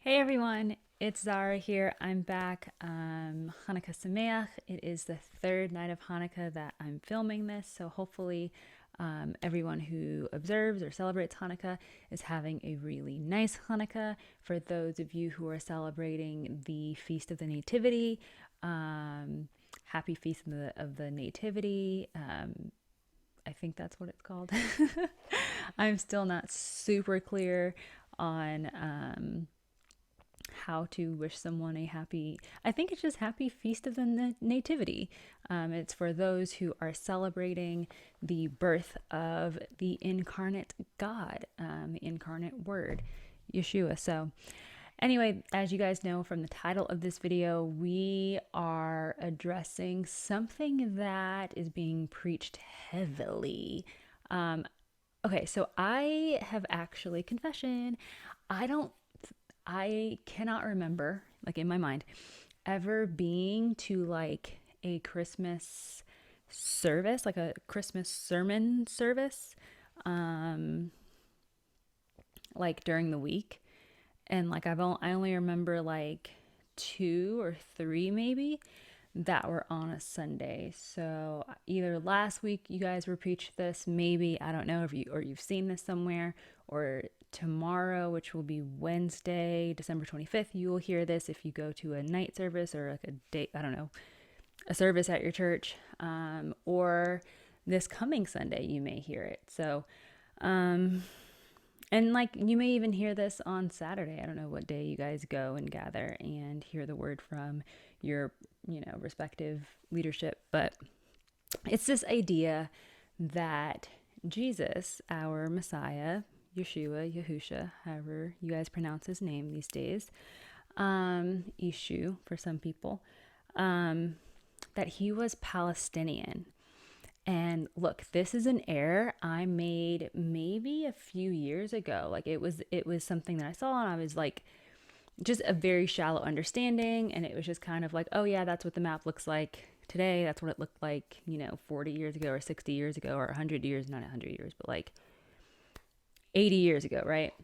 Hey everyone, it's Zara here. I'm back. Hanukkah Sameach. It is the third night of Hanukkah that I'm filming this, so hopefully, everyone who observes or celebrates Hanukkah is having a really nice Hanukkah. For those of you who are celebrating the Feast of the Nativity, happy Feast of the Nativity. I think that's what it's called. I'm still not super clear on how to wish someone a happy, I think it's just happy Feast of the Nativity. It's for those who are celebrating the birth of the incarnate God, the incarnate word, Yeshua. So anyway, as you guys know from the title of this video, we are addressing something that is being preached heavily. Okay, so I have actually, confession, I don't I cannot remember, like in my mind, ever being to like a Christmas service, like a Christmas sermon service, um, like during the week. And like I only remember like two or three maybe that were on a Sunday. So either last week you guys were preached this, maybe, I don't know if you've seen this somewhere, or tomorrow, which will be Wednesday, December 25th, you will hear this if you go to a night service or like a day, I don't know, a service at your church, or this coming Sunday you may hear it. So and like you may even hear this on Saturday. I don't know what day you guys go and gather and hear the word from your, respective leadership, but it's this idea that Jesus, our Messiah, Yeshua, Yahusha, however you guys pronounce his name these days, Ishu for some people, that he was Palestinian. And look, this is an error I made maybe a few years ago. Like it was something that I saw and I was like just a very shallow understanding, and it was just kind of like, oh yeah, that's what the map looks like today. That's what it looked like, 40 years ago or 60 years ago or 100 years, not 100 years, but like 80 years ago, right?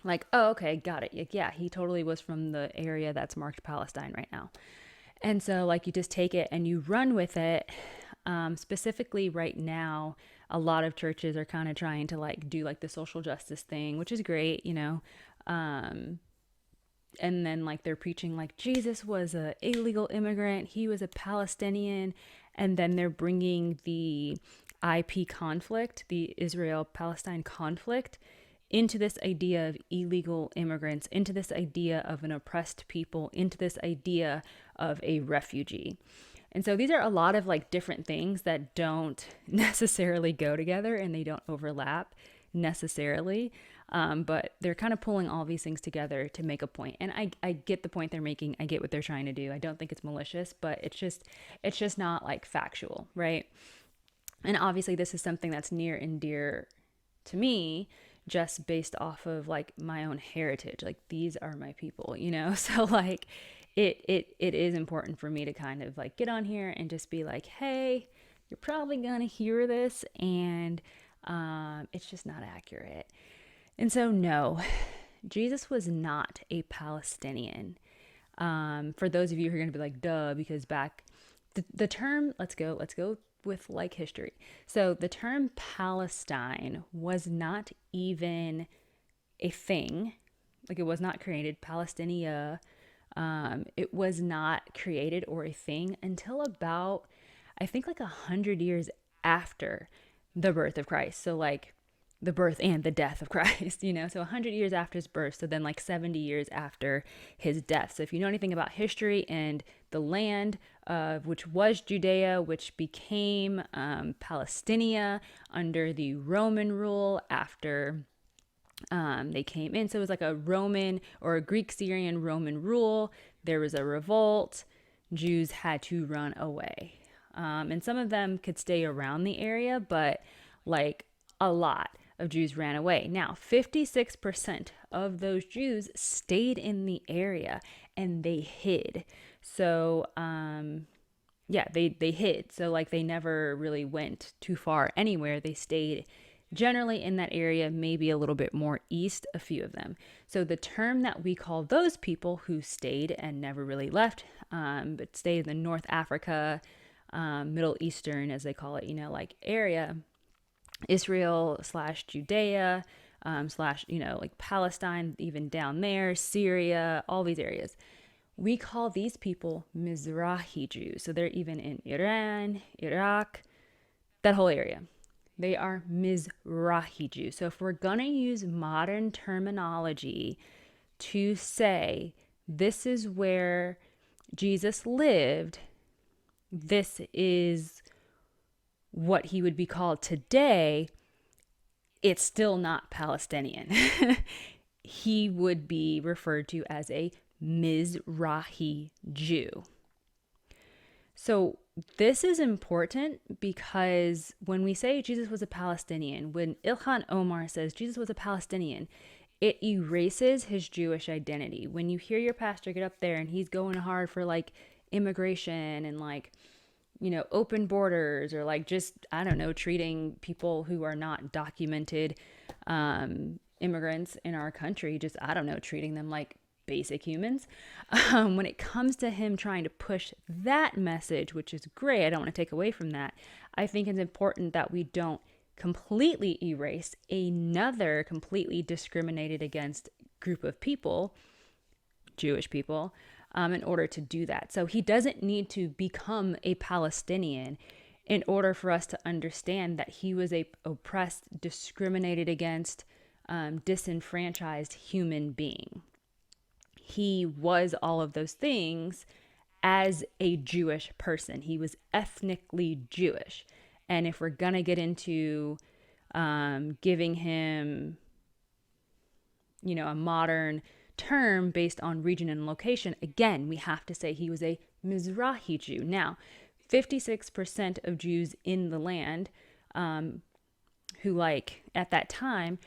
Like, oh, okay, got it. Like, yeah, he totally was from the area that's marked Palestine right now. And so, like, you just take it and you run with it. Specifically, right now, a lot of churches are kind of trying to like do like the social justice thing, which is great. And then like they're preaching like Jesus was a illegal immigrant, he was a Palestinian, and then they're bringing the IP conflict, the Israel Palestine conflict, into this idea of illegal immigrants, into this idea of an oppressed people, into this idea of a refugee. And so these are a lot of like different things that don't necessarily go together and they don't overlap necessarily. But they're kind of pulling all these things together to make a point. And I get the point they're making. I get what they're trying to do. I don't think it's malicious, but it's just not like factual, right? And obviously this is something that's near and dear to me, just based off of like my own heritage. Like these are my people. So like it is important for me to kind of like get on here and just be like, hey, you're probably gonna hear this, and it's just not accurate. And so no, Jesus was not a Palestinian. For those of you who are gonna be like, duh, because back the term, let's go with like history. So the term Palestine was not even a thing. Like it was not created. Palestinia, it was not created or a thing until about, I think, like 100 years after the birth of Christ. So like the birth and the death of Christ. So 100 years after his birth. So then like 70 years after his death. So if you know anything about history and the land which was Judea, which became Palestinia under the Roman rule after they came in. So it was like a Roman or a Greek Syrian Roman rule. There was a revolt. Jews had to run away. And some of them could stay around the area, but like a lot of Jews ran away. Now, 56% of those Jews stayed in the area and they hid. So, yeah, they hid. So like they never really went too far anywhere. They stayed generally in that area, maybe a little bit more east, a few of them. So the term that we call those people who stayed and never really left, but stayed in the North Africa, Middle Eastern, as they call it, like area, Israel / Judea, / like Palestine, even down there, Syria, all these areas. We call these people Mizrahi Jews. So they're even in Iran, Iraq, that whole area. They are Mizrahi Jews. So if we're going to use modern terminology to say this is where Jesus lived, this is what he would be called today, it's still not Palestinian. He would be referred to as a Mizrahi Jew. So this is important because when we say Jesus was a Palestinian, when Ilhan Omar says Jesus was a Palestinian, it erases his Jewish identity. When you hear your pastor get up there and he's going hard for like immigration and like, open borders or like just, I don't know, treating people who are not documented immigrants in our country, just, I don't know, treating them like basic humans. When it comes to him trying to push that message, which is great, I don't want to take away from that. I think it's important that we don't completely erase another completely discriminated against group of people, Jewish people, in order to do that. So he doesn't need to become a Palestinian in order for us to understand that he was a oppressed, discriminated against, disenfranchised human being. He was all of those things as a Jewish person. He was ethnically Jewish. And if we're going to get into giving him, a modern term based on region and location, again, we have to say he was a Mizrahi Jew. Now, 56% of Jews in the land who, like, at that time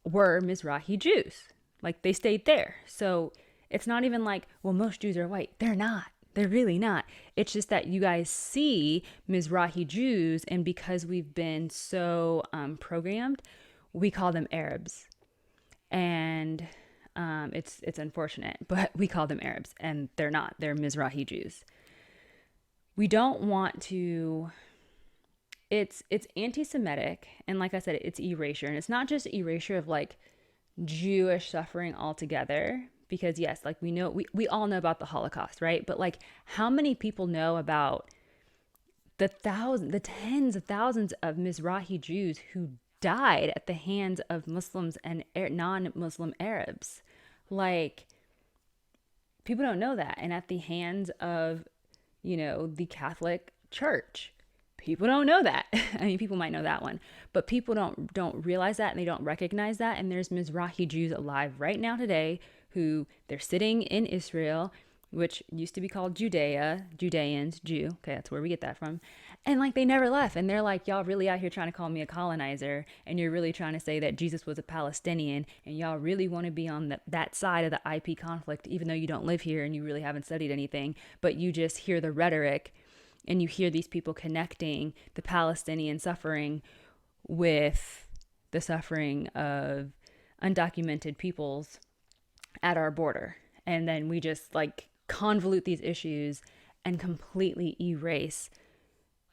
were Mizrahi Jews. Like, they stayed there. So it's not even like, well, most Jews are white. They're not. They're really not. It's just that you guys see Mizrahi Jews, and because we've been so programmed, we call them Arabs. And it's unfortunate, but we call them Arabs, and they're not. They're Mizrahi Jews. We don't want to... It's anti-Semitic, and like I said, it's erasure. And it's not just erasure of like Jewish suffering altogether, because yes, like we all know about the Holocaust, right? But like, how many people know about the tens of thousands of Mizrahi Jews who died at the hands of Muslims and non-Muslim Arabs? Like, people don't know that. And at the hands of, the Catholic Church. People don't know that. I mean, people might know that one, but people don't realize that, and they don't recognize that. And there's Mizrahi Jews alive right now today who they're sitting in Israel, which used to be called Judea, Judeans, Jew. Okay, that's where we get that from. And like, they never left. And they're like, y'all really out here trying to call me a colonizer, and you're really trying to say that Jesus was a Palestinian, and y'all really want to be on that side of the IP conflict, even though you don't live here and you really haven't studied anything, but you just hear the rhetoric. And you hear these people connecting the Palestinian suffering with the suffering of undocumented peoples at our border. And then we just like convolute these issues and completely erase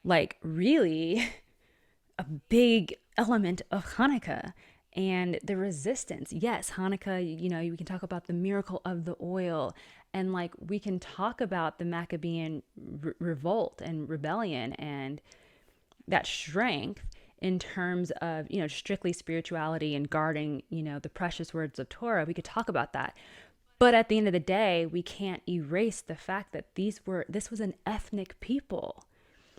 like really a big element of Hanukkah and the resistance. Yes, Hanukkah, we can talk about the miracle of the oil, and like we can talk about the Maccabean revolt and rebellion and that strength in terms of, strictly spirituality and guarding, the precious words of Torah. We could talk about that. But at the end of the day, we can't erase the fact that this was an ethnic people.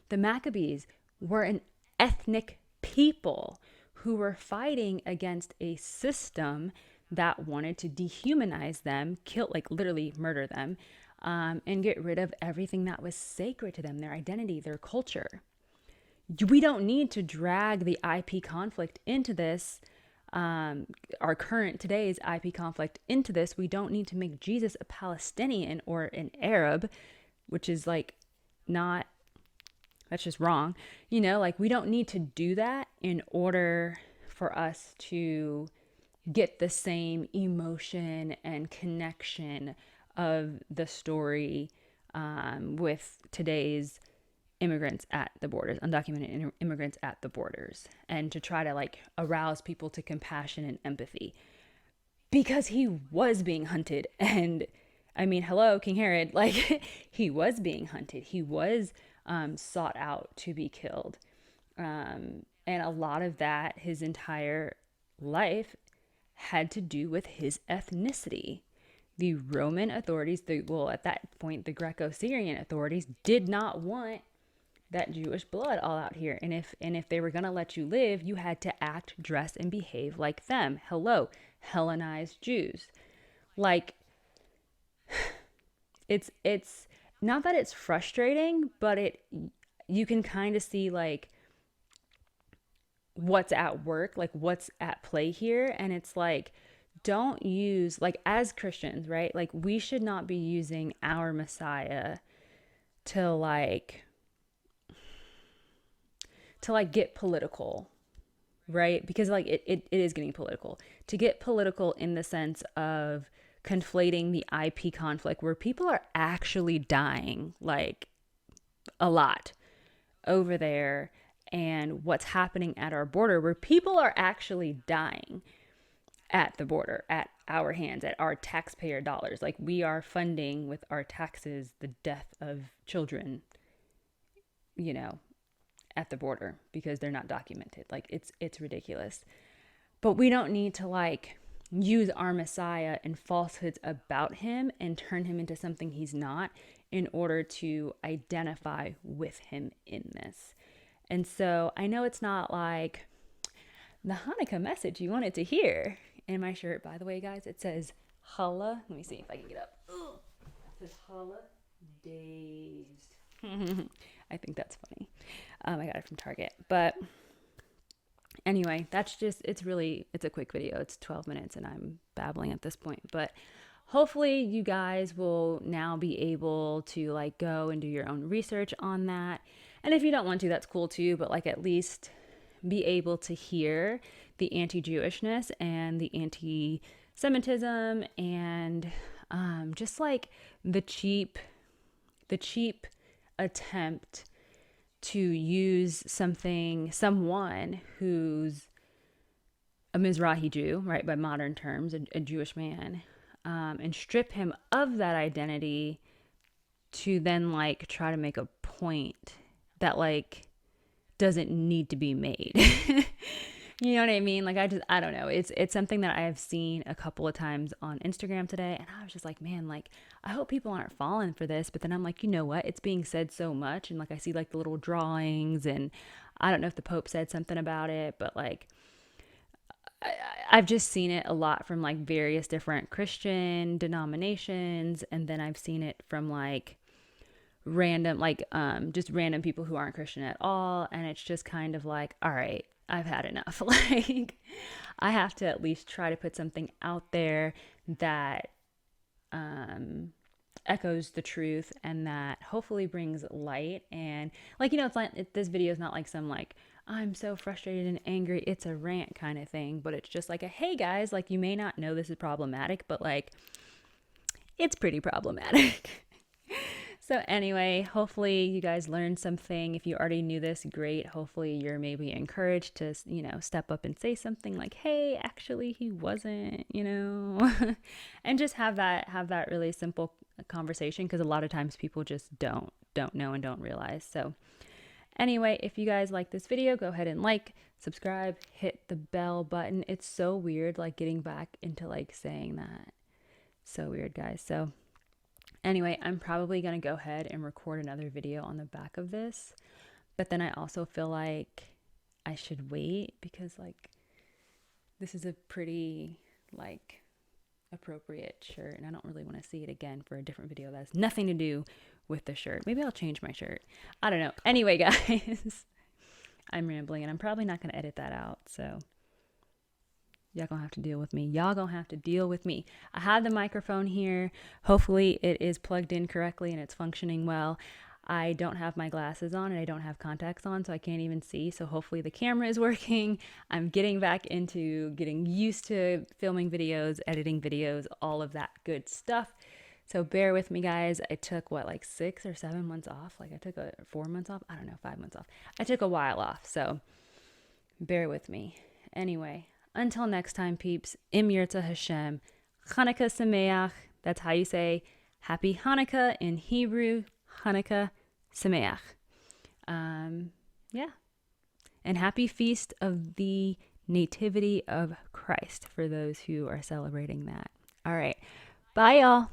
The Maccabees were an ethnic people who were fighting against a system that wanted to dehumanize them, kill, like literally murder them, and get rid of everything that was sacred to them, their identity, their culture. We don't need to drag the IP conflict into this, our current today's IP conflict into this. We don't need to make Jesus a Palestinian or an Arab, which is like not, that's just wrong. Like we don't need to do that in order for us to get the same emotion and connection of the story with today's immigrants at the borders, undocumented immigrants at the borders, and to try to like arouse people to compassion and empathy, because he was being hunted. And I mean, hello, King Herod, like he was being hunted. He was sought out to be killed. And a lot of that, his entire life, had to do with his ethnicity. The Roman authorities, at that point, the Greco-Syrian authorities did not want that Jewish blood all out here. And if they were going to let you live, you had to act, dress, and behave like them. Hello, Hellenized Jews. Like, it's not that it's frustrating, but you can kind of see like what's at work, like what's at play here. And it's like, don't use, like, as Christians, right? Like, we should not be using our Messiah to get political, right? Because like it is getting political. To get political in the sense of conflating the IP conflict, where people are actually dying like a lot over there, and what's happening at our border, where people are actually dying at the border, at our hands, at our taxpayer dollars. Like, we are funding with our taxes the death of children, at the border, because they're not documented. Like, it's ridiculous. But we don't need to like use our Messiah and falsehoods about him and turn him into something he's not, in order to identify with him in this. And so I know it's not like the Hanukkah message you wanted to hear. In my shirt, by the way, guys, it says Challah. Let me see if I can get up. It says Challah Dazed. I think that's funny. I got it from Target. But anyway, that's just, it's a quick video. It's 12 minutes and I'm babbling at this point. But hopefully you guys will now be able to like go and do your own research on that. And if you don't want to, that's cool too. But like, at least be able to hear the anti-Jewishness and the anti-Semitism, and just like the cheap attempt to use someone who's a Mizrahi Jew, right, by modern terms, a Jewish man, and strip him of that identity to then like try to make a point that like doesn't need to be made. You know what I mean? Like, I don't know. It's something that I have seen a couple of times on Instagram today. And I was just like, man, like, I hope people aren't falling for this. But then I'm like, you know what? It's being said so much. And like, I see like the little drawings, and I don't know if the Pope said something about it, but like, I've just seen it a lot from like various different Christian denominations. And then I've seen it from like random, like, just random people who aren't Christian at all. And it's just kind of like, all right, I've had enough. Like, I have to at least try to put something out there that echoes the truth, and that hopefully brings light. And like, it's like, this video is not like some like, I'm so frustrated and angry, it's a rant kind of thing, but it's just like a, hey guys, like, you may not know this is problematic, but like, it's pretty problematic. So anyway, hopefully you guys learned something. If you already knew this, great. Hopefully you're maybe encouraged to, step up and say something like, hey, actually he wasn't, and just have that really simple conversation, because a lot of times people just don't know and don't realize. So anyway, if you guys like this video, go ahead and like, subscribe, hit the bell button. It's so weird, like, getting back into like saying that. So weird, guys. So anyway, I'm probably going to go ahead and record another video on the back of this. But then I also feel like I should wait, because like, this is a pretty like appropriate shirt, and I don't really want to see it again for a different video that has nothing to do with the shirt. Maybe I'll change my shirt. I don't know. Anyway, guys, I'm rambling, and I'm probably not going to edit that out. So y'all gonna have to deal with me. I have the microphone here. Hopefully it is plugged in correctly and it's functioning well. I don't have my glasses on and I don't have contacts on, so I can't even see. So hopefully the camera is working. I'm getting back into getting used to filming videos, editing videos, all of that good stuff. So bear with me, guys. I took like 6 or 7 months off. Like I took 4 months off. I don't know, 5 months off. I took a while off. So bear with me. Anyway, until next time, peeps. Im Yirtzeh Hashem. Hanukkah Sameach. That's how you say Happy Hanukkah in Hebrew. Hanukkah Sameach. Yeah. And happy feast of the Nativity of Christ for those who are celebrating that. All right. Bye, y'all.